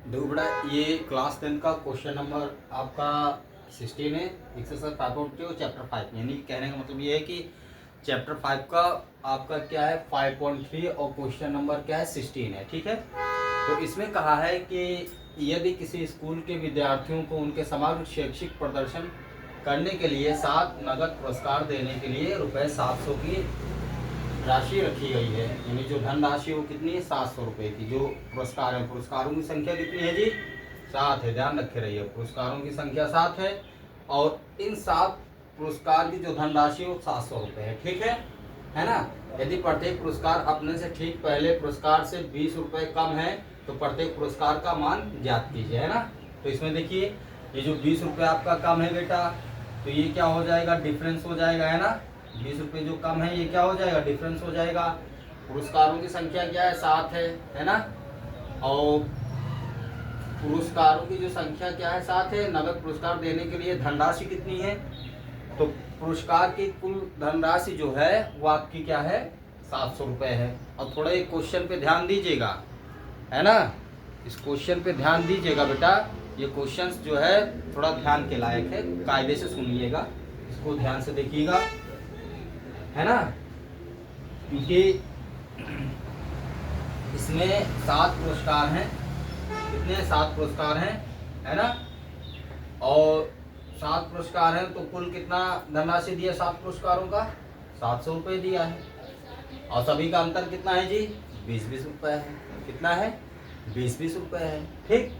देखो बेटा, ये क्लास 10 का क्वेश्चन नंबर आपका 16 है। एक्सरसाइज 5.2 चैप्टर 5, यानी कि कहने का मतलब ये है कि चैप्टर 5 का आपका क्या है 5.3 और क्वेश्चन नंबर क्या है 16 है। ठीक है, तो इसमें कहा है कि यदि किसी स्कूल के विद्यार्थियों को उनके समग्र शैक्षिक प्रदर्शन करने के लिए 7 नगद पुरस्कार देने के लिए ₹700 की राशि रखी गई है, यानी जो धनराशि वो कितनी है 700 रुपये की। जो पुरस्कार है, पुरस्कारों की संख्या कितनी है जी 7 है, ध्यान रखे रहिए, पुरस्कारों की संख्या 7 है और इन 7 पुरस्कार की जो धनराशि वो 700 रुपये है। ठीक है ना। यदि प्रत्येक पुरस्कार अपने से ठीक पहले पुरस्कार से 20 रुपये कम है तो प्रत्येक पुरस्कार का मान ज्ञात कीजिए, है ना। तो इसमें देखिए, ये जो 20 रुपये आपका कम है बेटा, तो ये क्या हो जाएगा, डिफरेंस हो जाएगा, है ना। 20 रुपये जो कम है ये क्या हो जाएगा, डिफरेंस हो जाएगा। पुरस्कारों की संख्या क्या है 7 है ना। और पुरस्कारों की जो संख्या क्या है 7 है। नगद पुरस्कार देने के लिए धनराशि कितनी है, तो पुरस्कार की कुल धनराशि जो है वो आपकी क्या है 700 रुपये है। और थोड़ा एक क्वेश्चन पे ध्यान दीजिएगा, है ना। इस क्वेश्चन पे ध्यान दीजिएगा बेटा, ये क्वेश्चंस जो है थोड़ा ध्यान के लायक है, कायदे से सुनिएगा, इसको ध्यान से देखिएगा, है ना। क्योंकि इसमें 7 पुरस्कार हैं, कितने 7 पुरस्कार हैं, है ना। और 7 पुरस्कार हैं तो कुल कितना धनराशि दिया 7 पुरस्कारों का 700 रुपये दिया है। और सभी का अंतर कितना है जी 20-20 रुपये है। कितना है 20-20 रुपये है। ठीक,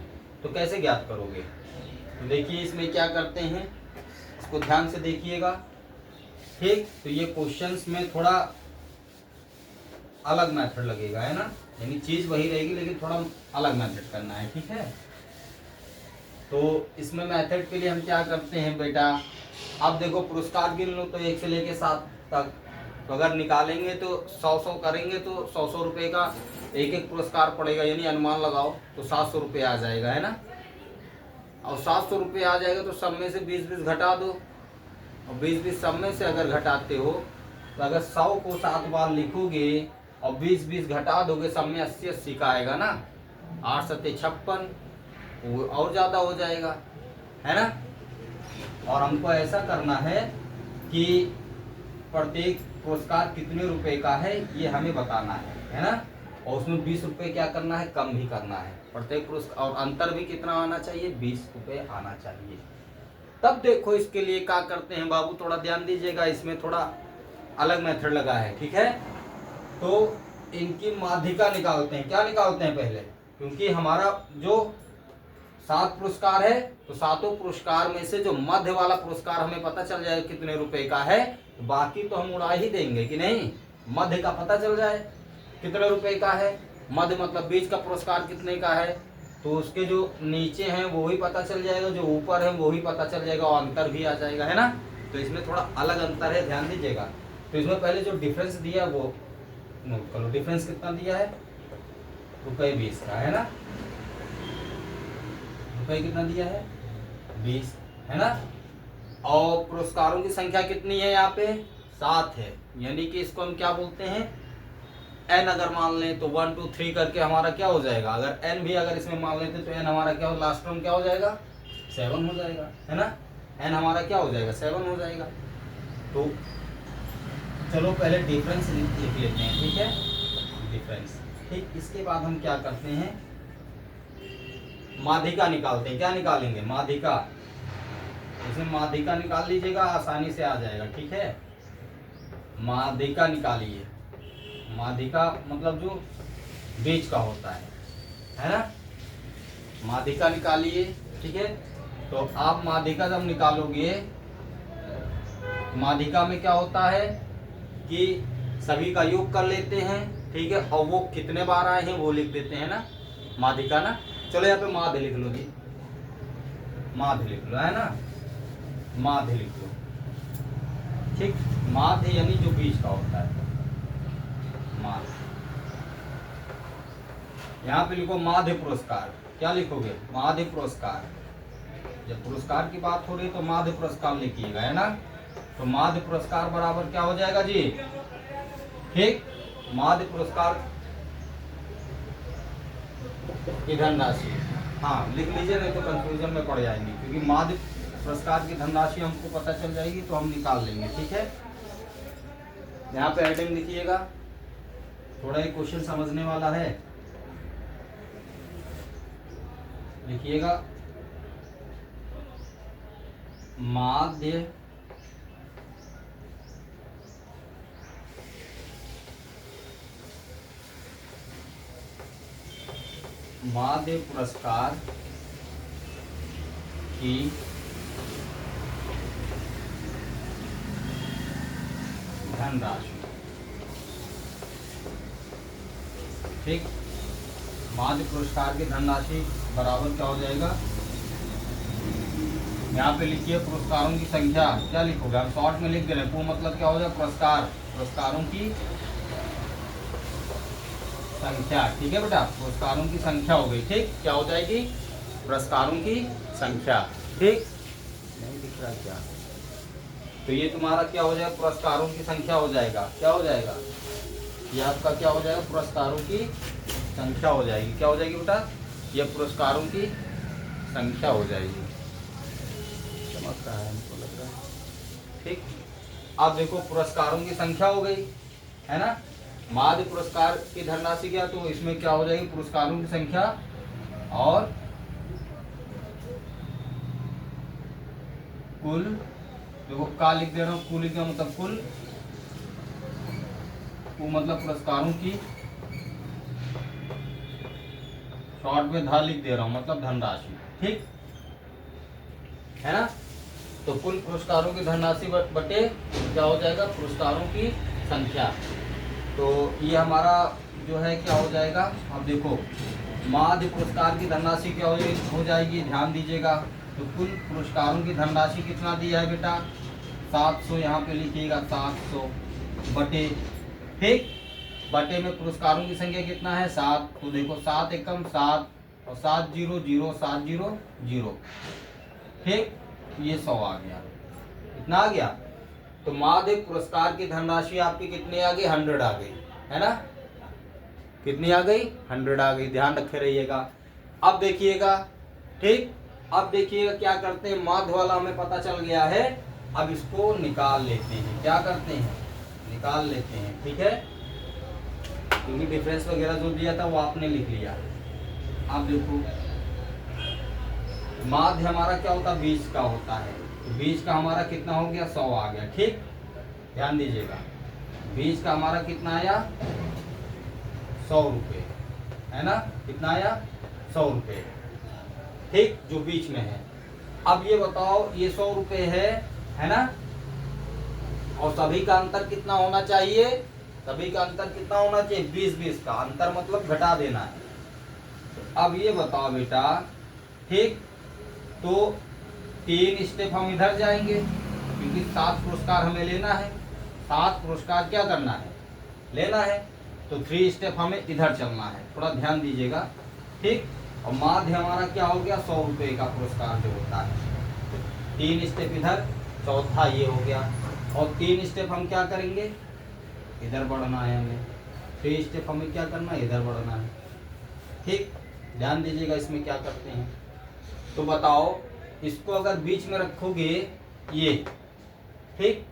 तो कैसे ज्ञात करोगे, तो देखिए इसमें क्या करते हैं, इसको ध्यान से देखिएगा। ठीक, तो ये क्वेश्चंस में थोड़ा अलग मेथड लगेगा, है ना, यानी चीज वही रहेगी लेकिन थोड़ा अलग मेथड करना है। ठीक है, तो इसमें मेथड के लिए हम क्या करते हैं बेटा, अब देखो पुरस्कार गिन लो तो 1 से लेके 7 तक, तो अगर निकालेंगे तो 100 करेंगे तो 100 रुपये का एक एक पुरस्कार पड़ेगा, यानी अनुमान लगाओ तो 700 रुपये आ जाएगा, है ना। और 700 रुपये आ जाएगा तो सब में से 20-20 घटा दो, और 20-20 सब में से अगर घटाते हो तो अगर 100 को 7 बार लिखोगे और 20-20 घटा दोगे सब में 80-80 का आएगा ना, 8 सत्ते 56, वो और ज़्यादा हो जाएगा, है ना। और हमको ऐसा करना है कि प्रत्येक पुरस्कार कितने रुपए का है ये हमें बताना है ना। और उसमें 20 रुपये क्या करना है, कम भी करना है प्रत्येक पुरस्कार, और अंतर भी कितना आना चाहिए 20 रुपये आना चाहिए। तब देखो इसके लिए क्या करते हैं बाबू, थोड़ा ध्यान दीजिएगा, इसमें थोड़ा अलग मेथड लगा है। ठीक है, तो इनकी माध्यिका निकालते हैं। क्या निकालते हैं पहले, क्योंकि हमारा जो 7 पुरस्कार है तो 7 पुरस्कार में से जो मध्य वाला पुरस्कार हमें पता चल जाए कितने रुपए का है, तो बाकी तो हम उड़ा ही देंगे कि नहीं, मध्य का पता चल जाए कितने रुपए का है। मध्य मतलब बीच का पुरस्कार कितने का है, तो उसके जो नीचे हैं वो ही पता चल जाएगा, जो ऊपर है वो ही पता चल जाएगा, और अंतर भी आ जाएगा, है ना। तो इसमें थोड़ा अलग अंतर है, ध्यान दीजिएगा। तो इसमें पहले जो डिफरेंस दिया वो नोट करो। डिफरेंस कितना दिया है ₹20 का, है ना। रुपये कितना दिया है 20, है ना। और पुरस्कारों की संख्या कितनी है यहाँ पे 7 है, यानी कि इसको हम क्या बोलते हैं n। अगर मान लें तो 1 2 3 करके हमारा क्या हो जाएगा, अगर n भी अगर इसमें मान लेते तो n हमारा क्या हो, लास्ट टर्म क्या हो जाएगा 7 हो जाएगा, है ना। n हमारा क्या हो जाएगा 7 हो जाएगा। तो चलो पहले डिफरेंस लिख लेते हैं, ठीक है, डिफरेंस। ठीक, इसके बाद हम क्या करते हैं, माध्यिका निकालते हैं। क्या निकालेंगे, माध्यिका। इसमें माध्यिका निकाल लीजिएगा, आसानी से आ जाएगा। ठीक है, माध्यिका निकालिए। माध्यिका मतलब जो बीच का होता है ना, माध्यिका निकालिए। ठीक है, तो आप माध्यिका जब निकालोगे, माध्यिका में क्या होता है कि सभी का योग कर लेते हैं, ठीक है, और वो कितने बार आए हैं वो लिख देते हैं ना, माध्यिका ना। चलो यहाँ पे माध्य लिख लो जी, माध्य लिख लो, है ना, माध्य लिख लो। ठीक, माध्य यानी जो बीच का होता है, माध्य। यहाँ पे लिखो माध्य पुरस्कार। क्या लिखोगे, माध्य पुरस्कार। जब पुरस्कार की बात हो रही है तो माध्य पुरस्कार लिखिएगा, है ना। तो माध्य पुरस्कार बराबर क्या हो जाएगा जी, ठीक, माध्य पुरस्कार की धनराशि हाँ लिख लीजिए, नहीं तो कंफ्यूजन में पड़ जाएंगे, क्योंकि माध्य पुरस्कार की धनराशि हमको पता चल जाएगी तो हम निकाल लेंगे। ठीक है, यहाँ पे हेडिंग लिखिएगा, थोड़ा ये क्वेश्चन समझने वाला है, लिखिएगा माध्य माध्य पुरस्कार की धनराशि। ठीक, माध्य पुरस्कार की धनराशि बराबर क्या हो जाएगा, यहाँ पे लिखिए पुरस्कारों की संख्या। क्या लिखोगे आप, शॉर्ट में लिख दे रहे हैं, मतलब क्या हो जाएगा पुरस्कार, पुरस्कारों की संख्या। ठीक है बेटा, पुरस्कारों की संख्या हो गई। ठीक, क्या हो जाएगी, पुरस्कारों की संख्या। ठीक, नहीं दिख रहा क्या, तो ये तुम्हारा क्या हो जाएगा, पुरस्कारों की संख्या हो जाएगा। क्या हो जाएगा, ये आपका क्या हो जाएगा, पुरस्कारों की संख्या हो जाएगी। क्या हो जाएगी बेटा, ये पुरस्कारों की संख्या हो जाएगी। चमक रहा है हमको लग रहा है। ठीक, अब देखो पुरस्कारों की संख्या हो गई है ना, माध्य पुरस्कार की धनराशि क्या, तो इसमें क्या हो जाएगी, पुरस्कारों की संख्या और कुल, देखो का लिख दे रहा हूँ, कुल का मतलब कुल, मतलब पुरस्कारों की, शॉर्ट में धा लिख दे रहा हूँ, मतलब धनराशि। ठीक है ना, तो कुल पुरस्कारों की धनराशि बटे क्या हो जाएगा, पुरस्कारों की संख्या। तो ये हमारा जो है क्या हो जाएगा, अब देखो माध्य पुरस्कार की धनराशि क्या हो जाएगी, ध्यान दीजिएगा। तो कुल पुरस्कारों की धनराशि कितना दिया है बेटा, 700, यहाँ पे लिखिएगा 700 बटे, ठीक, बटे में पुरस्कारों की संख्या कितना है 7, तो देखो 7 एकम 7 और 7 0 0 7 0 0, ठीक, ये 100 आ गया, इतना आ गया। तो माध्य पुरस्कार की धनराशि आपकी कितनी आ गई, 100 आ गई, है ना, कितनी आ गई, 100 आ गई, ध्यान रखे रहिएगा। अब देखिएगा, ठीक, अब देखिएगा क्या करते हैं, माध्य वाला हमें पता चल गया है, अब इसको निकाल लेते हैं। क्या करते हैं, निकाल लेते हैं। ठीक है, क्योंकि डिफरेंस वगैरह जो दिया था वो आपने लिख लिया। अब देखो माध्य हमारा क्या होता है, 20 का होता है, तो 20 का हमारा कितना हो गया, 100 आ गया। ठीक, ध्यान दीजिएगा, 20 का हमारा कितना आया, 100 रुपये, है ना, कितना आया, 100 रुपये। ठीक, जो बीच में है। अब ये बताओ, ये 100 रुपये है ना, और सभी का अंतर कितना होना चाहिए, सभी का अंतर कितना होना चाहिए, 20-20 का अंतर, मतलब घटा देना है। तो अब ये बताओ बेटा, ठीक, तो 3 स्टेप हम इधर जाएंगे, क्योंकि 7 पुरस्कार हमें लेना है, 7 पुरस्कार क्या करना है, लेना है, तो 3 स्टेप हमें इधर चलना है, थोड़ा ध्यान दीजिएगा। ठीक, और माध्य हमारा क्या हो गया, 100 रुपये का पुरस्कार जो होता है, 3 स्टेप इधर, चौथा ये हो गया, और 3 स्टेप हम क्या करेंगे, इधर बढ़ना है हमें, 3 स्टेप हमें क्या करना है, इधर बढ़ना है। ठीक, ध्यान दीजिएगा इसमें क्या करते हैं, तो बताओ इसको अगर बीच में रखोगे ये, ठीक,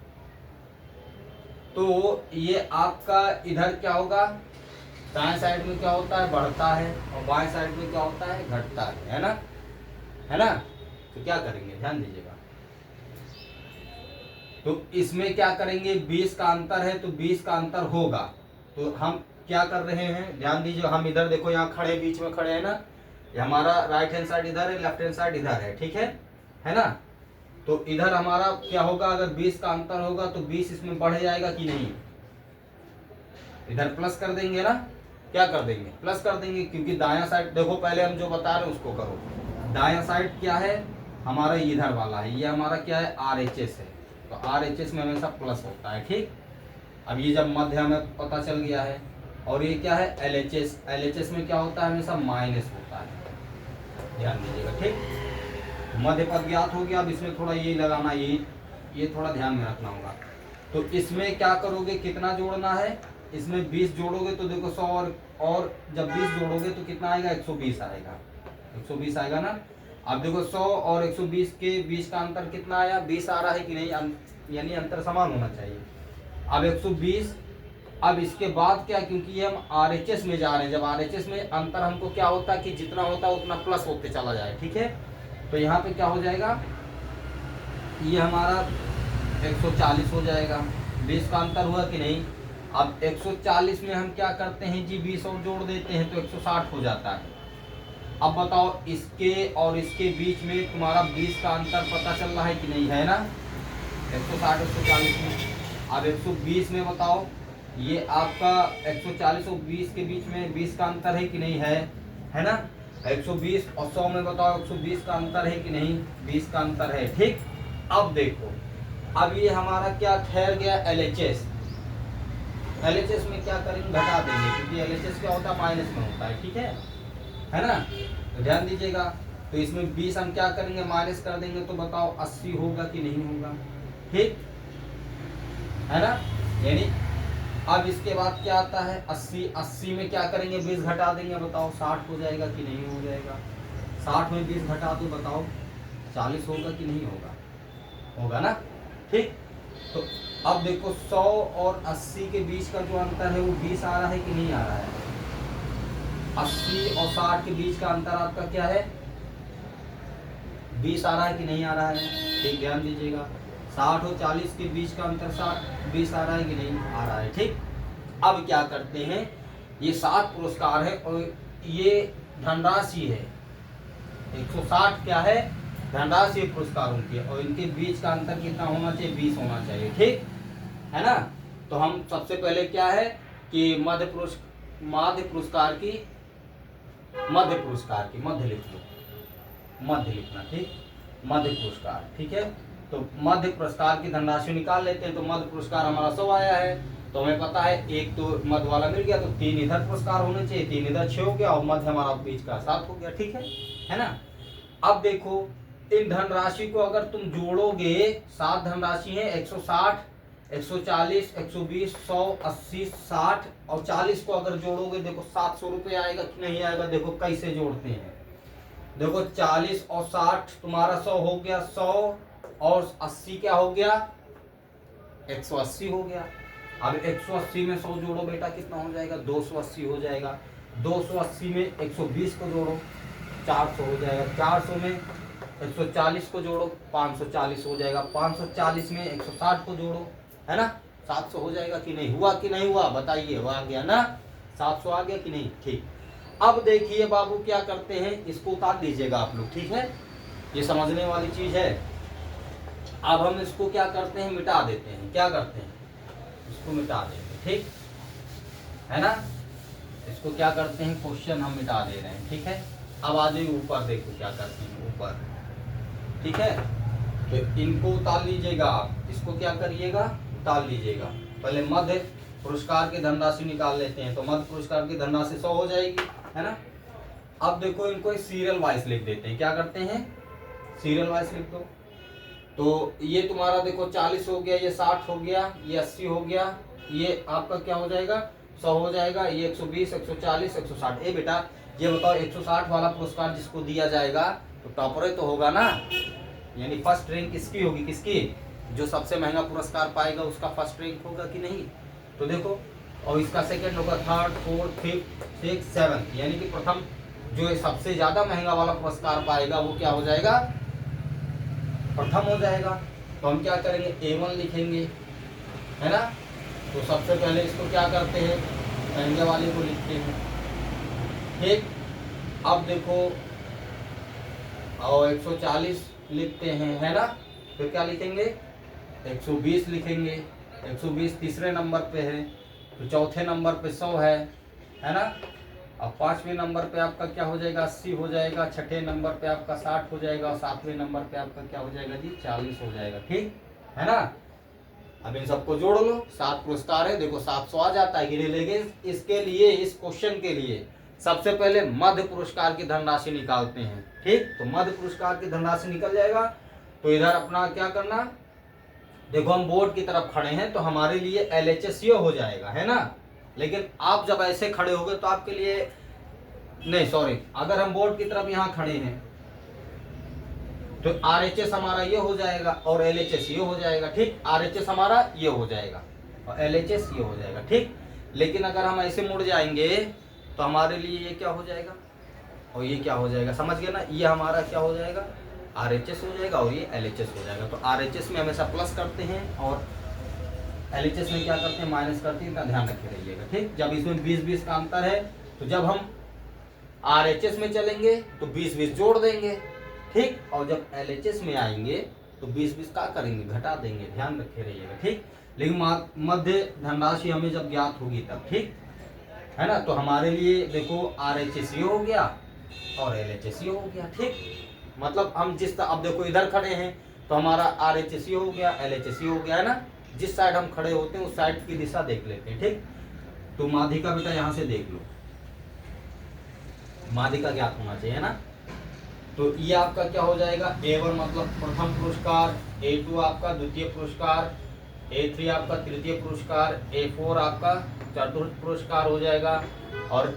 तो ये आपका इधर क्या होगा, दाएं साइड में क्या होता है, बढ़ता है, और बाएं साइड में क्या होता है, घटता है ना, है ना। तो क्या करेंगे, ध्यान दीजिएगा, तो इसमें क्या करेंगे, 20 का अंतर है तो 20 का अंतर होगा, तो हम क्या कर रहे हैं, ध्यान दीजिए, हम इधर देखो यहाँ खड़े, बीच में खड़े हैं ना, ये हमारा राइट हैंड साइड इधर है, लेफ्ट हैंड साइड इधर है, ठीक है ना। तो इधर हमारा क्या होगा, अगर 20 का अंतर होगा तो 20 इसमें बढ़ जाएगा कि नहीं, इधर प्लस कर देंगे ना, क्या कर देंगे, प्लस कर देंगे, क्योंकि दायां साइड देखो, पहले हम जो बता रहे हैं उसको करो, दायां साइड क्या है हमारा, इधर वाला है, ये हमारा क्या है, RHS है, तो RHS में हमेशा प्लस होता है। ठीक, अब ये जब मध्य हमें पता चल गया है, और ये क्या है, LHS में क्या होता है, हमेशा माइनस होता है, ध्यान दीजिएगा। ठीक, मध्य पद ज्ञात हो गया, अब इसमें थोड़ा ये लगाना, ये थोड़ा ध्यान में रखना होगा। तो इसमें क्या करोगे, कितना जोड़ना है, इसमें 20 जोड़ोगे तो देखो 100, और जब 20 जोड़ोगे तो कितना आएगा, 120 आएगा, 120 आएगा ना। अब देखो 100 और 120 के बीच का अंतर कितना आया, 20 आ रहा है कि नहीं, यानी अंतर समान होना चाहिए। अब 120, अब इसके बाद क्या, क्योंकि ये हम RHS में जा रहे हैं, जब RHS में अंतर हमको क्या होता है कि जितना होता है उतना प्लस होते चला जाए, ठीक है। तो यहाँ पे क्या हो जाएगा, ये हमारा 140 हो जाएगा, 20 का अंतर हुआ कि नहीं। अब 140 में हम क्या करते हैं जी, 20 और जोड़ देते हैं तो 160 हो जाता है। अब बताओ इसके और इसके बीच में तुम्हारा 20 का अंतर पता चल रहा है कि नहीं, है ना, 160 140 में। अब 120 में बताओ, ये आपका 140 और 20 के बीच में 20 का अंतर है कि नहीं, है ना। 120 और 100 में बताओ 120 का अंतर है कि नहीं, 20 का अंतर है, ठीक। अब देखो, अब ये हमारा क्या ठहर गया, LHS। LHS में क्या करेंगे, घटा देंगे, क्योंकि LHS क्या होता है, माइनस में होता है, ठीक है ना। तो ध्यान दीजिएगा, तो इसमें 20 हम क्या करेंगे, माइनस कर देंगे, तो बताओ 80 होगा कि नहीं होगा, ठीक है ना। यानी अब इसके बाद क्या आता है, 80 में क्या करेंगे, 20 घटा देंगे, बताओ 60 हो जाएगा कि नहीं हो जाएगा। 60 में 20 घटा दो, बताओ 40 होगा कि नहीं होगा, होगा ना, ठीक। तो अब देखो 100 और 80 के बीच का जो अंतर है वो 20 आ रहा है कि नहीं आ रहा है। 80 और 60 के बीच का अंतर आपका क्या है, 20 आ रहा है कि नहीं आ रहा है, ठीक, ध्यान दीजिएगा। 60 और 40 के बीच का अंतर 20 आ रहा है कि नहीं आ रहा है, ठीक। अब क्या करते हैं, ये 7 पुरस्कार है और ये धनराशि है, 160 क्या है, धनराशि पुरस्कारों की, और इनके बीच का अंतर कितना होना चाहिए, 20 होना चाहिए, ठीक है ना। तो हम सबसे पहले क्या है कि मध्य पुरस्कार की मध्य लिख लो, मध्य लिखना, ठीक, मध्य पुरस्कार, ठीक है। तो मध्य पुरस्कार की धनराशि निकाल लेते हैं। तो मध्य पुरस्कार हमारा 100 आया है, तो हमें पता है एक तो मध्य वाला मिल गया, तो 3 इधर पुरस्कार होने चाहिए, 3 इधर 6 हो गया, और मध्य हमारा बीच का 7 हो गया, ठीक है ना। अब देखो इन धनराशि को अगर तुम जोड़ोगे, 7 धनराशि है, 160 140 120 100 80 60 और 40 को अगर जोड़ोगे, देखो 700 रुपये आएगा कि नहीं आएगा। देखो कैसे जोड़ते हैं, देखो 40 और 60 तुम्हारा 100 हो गया, 100 और 80 क्या हो गया, 180 हो गया। अब 180 में 100 जोड़ो बेटा, कितना हो जाएगा, 280 हो जाएगा। 280 में 120 को जोड़ो, 400 हो जाएगा। 400 में 140 को जोड़ो, 540 हो जाएगा। 540 में 160 को जोड़ो, है ना, 700 हो जाएगा कि नहीं हुआ, कि नहीं हुआ, बताइए, हुआ, आ गया ना, 700 आ गया कि नहीं, ठीक। अब देखिए बाबू क्या करते हैं, इसको उतार दीजिएगा आप लोग, ठीक है, ये समझने वाली चीज है। अब हम इसको क्या करते हैं, मिटा देते हैं, क्या करते हैं, इसको मिटा देते हैं, ठीक है ना। इसको क्या करते हैं, क्वेश्चन हम मिटा दे रहे हैं, ठीक है। अब आ जाइए ऊपर, देखो क्या करते हैं ऊपर, ठीक है। तो इनको उतार लीजिएगा आप, इसको क्या करिएगा, उतार लीजिएगा। पहले मध्य पुरस्कार की धनराशि निकाल लेते हैं। तो मध्य पुरस्कार की धनराशि 100 हो जाएगी, है ना। अब देखो इनको सीरियल वाइज लिख देते हैं, क्या करते हैं, सीरियल वाइज लिख दो। तो ये तुम्हारा देखो 40 हो गया, ये 60 हो गया, ये 80 हो गया, ये आपका क्या हो जाएगा, 100 हो जाएगा, ये 120 140 160। ए बेटा ये बताओ 160 वाला पुरस्कार जिसको दिया जाएगा तो टॉपर तो होगा ना, यानी फर्स्ट रैंक किसकी होगी, किसकी, जो सबसे महंगा पुरस्कार पाएगा उसका फर्स्ट रैंक होगा कि नहीं। तो देखो, और इसका सेकंड होगा, third fourth fifth six seventh, यानी कि प्रथम जो सबसे ज्यादा महंगा वाला पुरस्कार पाएगा वो क्या हो जाएगा, प्रथम हो जाएगा। तो हम क्या करेंगे, A1 लिखेंगे, है ना। तो सबसे पहले इसको क्या करते हैं, महंगे वाले को लिखते हैं, ठीक। अब देखो और 140 लिखते हैं, है ना। फिर क्या लिखेंगे, 120 लिखेंगे, 120 तीसरे नंबर पे है। तो चौथे नंबर पे 100 है ना। अब 5वें नंबर पे आपका क्या हो जाएगा, 80 हो जाएगा। 6ठे नंबर पे आपका 60 हो जाएगा, और 7वें नंबर पे आपका क्या हो जाएगा जी, 40 हो जाएगा, ठीक है ना। अब इन सबको जोड़ लो, 7 पुरस्कार है, देखो 700 आ जाता है, गिने लेंगे। इसके लिए, इस क्वेश्चन के लिए सबसे पहले मध्य पुरस्कार की धनराशि निकालते हैं, ठीक। तो मध्य पुरस्कार की धनराशि निकल जाएगा। तो इधर अपना क्या करना, देखो हम बोर्ड की तरफ खड़े हैं तो हमारे लिए LHS हो जाएगा, है ना। लेकिन आप जब ऐसे खड़े होगे तो आपके लिए नहीं सॉरी, अगर हम बोर्ड की तरफ यहाँ खड़े हैं तो RHS हमारा ये हो जाएगा और LHS ये हो जाएगा, ठीक। RHS हमारा ये हो जाएगा और LHS ये हो जाएगा, ठीक। लेकिन अगर हम ऐसे मुड़ जाएंगे तो हमारे लिए ये क्या हो जाएगा और ये क्या हो जाएगा, समझ गए ना। ये हमारा क्या हो जाएगा, RHS हो जाएगा और ये LHS हो जाएगा। तो RHS में हमेशा प्लस करते हैं और LHS में क्या करते हैं, माइनस करते हैं। इतना ध्यान रखे रहिएगा, ठीक। जब इसमें 20-20 का अंतर है तो जब हम RHS में चलेंगे तो 20-20 जोड़ देंगे, ठीक। और जब LHS में आएंगे तो 20-20 का करेंगे, घटा देंगे, ध्यान रखे रहिएगा, ठीक। लेकिन मध्य धनराशि हमें जब ज्ञात होगी तब, ठीक है ना। तो हमारे लिए देखो RHS ये हो गया और LHS ये हो गया, ठीक। मतलब हम अब देखो इधर खड़े हैं तो हमारा RHS ये हो गया, LHS ये हो गया, है ना। जिस साइड हम खड़े होते हैं उस साइड की दिशा देख लेते हैं, ठीक। तो माध्यिका बेटा यहाँ से देख लो, माध्यिका ज्ञात होना चाहिए, है ना। तो ये आपका क्या हो जाएगा, A1 मतलब प्रथम पुरस्कार, A2 आपका द्वितीय पुरस्कार, A3 आपका तृतीय पुरस्कार, A4 आपका चतुर्थ पुरस्कार हो जाएगा और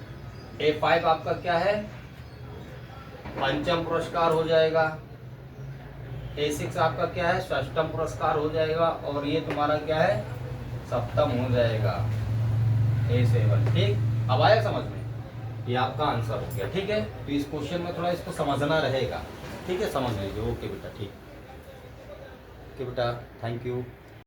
A5 आपका क्या है, पंचम पुरस्कार हो जाएगा। A6 आपका क्या है, षष्ठम पुरस्कार हो जाएगा और ये तुम्हारा क्या है, सप्तम हो जाएगा, A7, ठीक। अब आया समझ में, ये आपका आंसर हो गया, ठीक है। तो इस क्वेश्चन में थोड़ा इसको समझना रहेगा, ठीक है, समझ लीजिए। ओके बेटा, ठीक, ओके बेटा, थैंक यू।